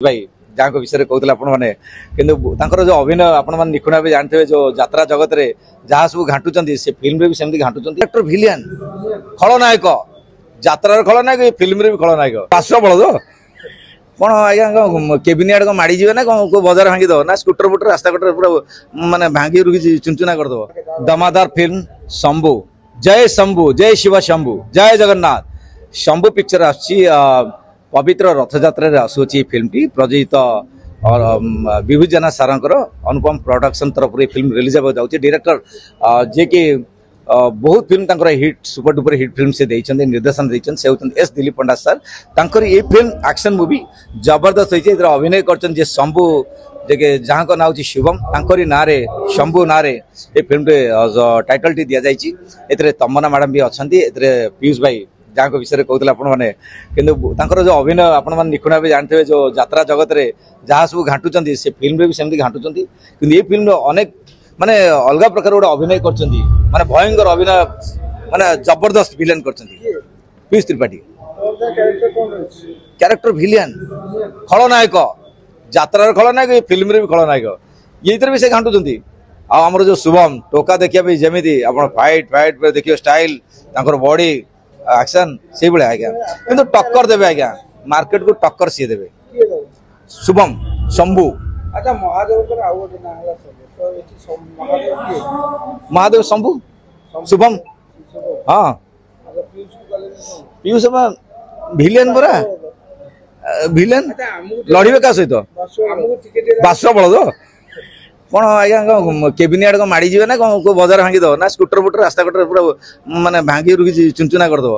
भाई जहाँ विषय कहते आपने कि जो अभिनय आपण मैंने निखुण भाव जानते जो यात्रा जगत रे जहाँ सब घाटुंट से फिल्म भी सेमती घाटुंट डाक्टर भिलियन खलनायक यात्रा खलनायक फिल्म भी खलनायक पार्श्व बल तो कौन आज्ञा केबिन आड़ माड़ी जी ना कौन को बजार भांगी दो ना स्कूटर बुटर रास्ता कटर पूरा मानने भांगी रुकी चुनचुना करदे दमादार फिल्म शंभु जय शिव शंभु जय जगन्नाथ शंभु पिक्चर आसी पवित्र रथयात्रा आसूची फिल्म टी प्रयोजित और विभूजना सारंकर अनुपम प्रोडक्शन तरफ फिल्म रिलीज होगा डायरेक्टर जे कि बहुत फिल्म तंकर hit super duper hit film से देइछन निर्देशन देइछन से होतन एस दिलीप पंडा सर तंकर ये फिल्म एक्शन मूवी जबरदस्त होइछे इधर अभिनय करछन जे शंभु जे जहाँ को नाउ शिवम तंकरी ना रे शंभु ना रे ए फिल्म रे टाइटल टी दिया जाइछि एतरे तमन्ना मैडम भी अछंती एतरे पीयूष भाई जहाँ विषय कहते आपने कि जो अभिनय आपण मैंने निखुण भाव जानते जो यात्रा जगत रे जहाँ सब घाटुंट से फिल्म भी सेमती घाटुंट कि ये फिल्म अनेक माने अलग प्रकार गोटे अभिनय कर माने भयंकर अभिनय माने जबरदस्त विलेन कर पीयूष त्रिपाठी कैरेक्टर भिलियन खलनायक यात्रा खलनायक फिल्म भी खलनायक ये भी से घाटुंट आमर जो शुभम टोका देखिए जमी आप फाइट फाइट देखिए स्टाइल बॉडी एक्शन से भाया आज्ञा कि टक्कर देवे आज्ञा मार्केट को टक्कर सी देवे शुभम शंभु अच्छा महादेव शंभु शुभम हाँ पीयूष भिलियन पूरा भिलियन लड़े क्या सहित बाश्व बल तो कौन आज्ञा केबिन आड़ माड़ी जी ना कौन को बजार भांगी दो ना स्कूटर बुटर रास्ता कटर पूरा मानने भांगी रुकी चुनचुना करदे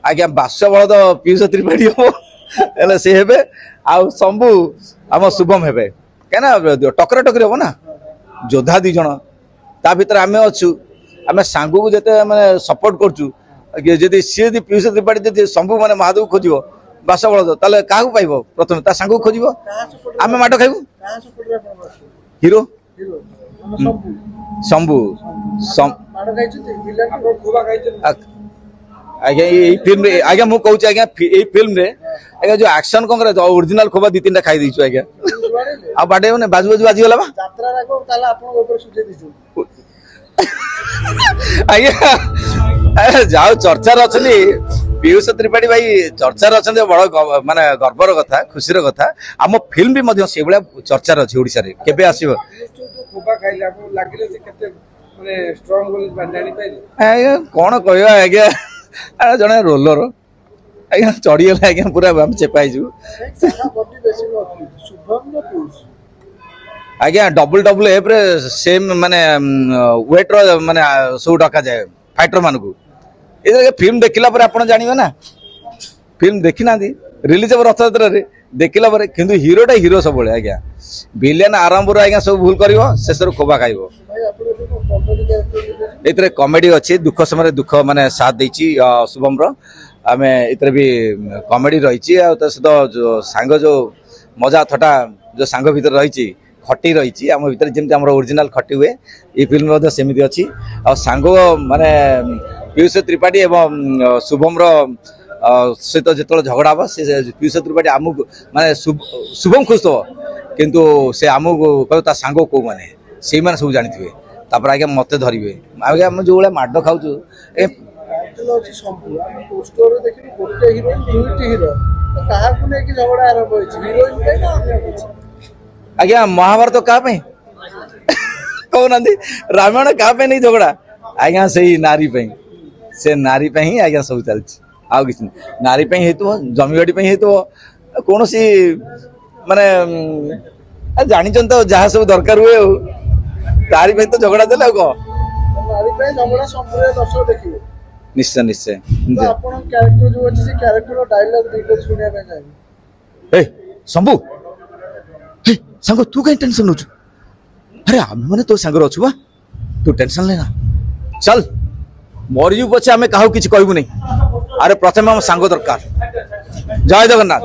आज्ञा बाश्व बल तो पीयूष त्रिपाठी हम सी हे शंभु आम शुभम हे क्या टकरा टकरी हम ना योद्धा दी जन ता भर आम अच्छु आम सांग को जिते मैंने सपोर्ट करूँ सी पीयूष त्रिपाठी शंभु माने महादेव खोज बास बल ताले क्या पाइब प्रथम ता सांग खोज आम माट खाइबू हीरो शंभु आज्ञा ये फिल्म आज्ञा मु कहूँ आज्ञा ये फिल्म रे आज्ञा जो एक्शन कौन करे ओरिजिनल खोबा दी तीन खाई दीचु आज्ञा आ बाडे ने बाजू बाजू बाजी गला बा यात्रा राको ताला आपन ऊपर सुजे दीचु आज्ञा जाओ चर्चा रचली पीयूष त्रिपाठी भाई चर्चा अच्छे बड़ माने गर्वर कथा खुशी कथा आम फिल्म भी मध्य से भाया चर्चा अच्छी ओडिशा रे केबे आसीबो आज्ञा कौन कह आज्ञा जड़े रोलर आज्ञा चढ़ीगला आज्ञा पूरा चेपाई आज्ञा डबल डबल एफ रे सेम माने वेट रो माने सब डका जाए फाइटर मान को ये फिल्म देखला पर आपण जानिबे ना फिल्म देखी ना रिलीज अब रथयात्रा रे देखला पर किंतु हीरोटा हीरो सब बळे आज्ञा विलेन आरंभ रे आज्ञा सब भूल करिवो शेष रो खोबा खाइबो एतरे कॉमेडी अच्छी दुख समय दुख माने साथ देछि शुभम रो आमे एतरे भी कॉमेडी रहिछि आ त सहित जो सांग जो मजा थटा जो सांग भीतर रहिछि खटी रहिछि आम भीतर जेमति हमर ओरिजिनल खटी हुए ई फिल्म मध्ये सेमिति अछि आ सांग माने पीयूष त्रिपाठी एवं शुभम सहित जो झगड़ा हम से पीयूष त्रिपाठी आम माने शुभम खुश थो किंतु से आमको कह सांग कौ मैंने से मैंने सब जानी थे तापर आज्ञा मत धरवे आज्ञा आम जो भाई माड खाऊ आज्ञा महाभारत क्या कहना रामायण क्या नहीं झगड़ा आज्ञा से नारी से नारी पे ही आज्ञा सब चलती आउ कि नारी पे हेतु जमीबाड़ी पे हेतु कौन सी माने जानी तो जहाँ सब दरकार हुए तारी पे तो झगड़ा देले नारी पे झगड़ा संपूर्ण दर्शक देखिबे निश्चय निश्चय तो आपन कैरेक्टर जो अछि से कैरेक्टर डायलॉग देखो सुनिया पे जाय ए शंभु हे संग तू कहीं टेंशन नु अरे हम माने तो संग रछु बा तू टेंशन लेना चल मरियु पछे आमे काहू किछ कहबू नहीं अरे प्रथम हम सांग दरकार जय जगन्नाथ।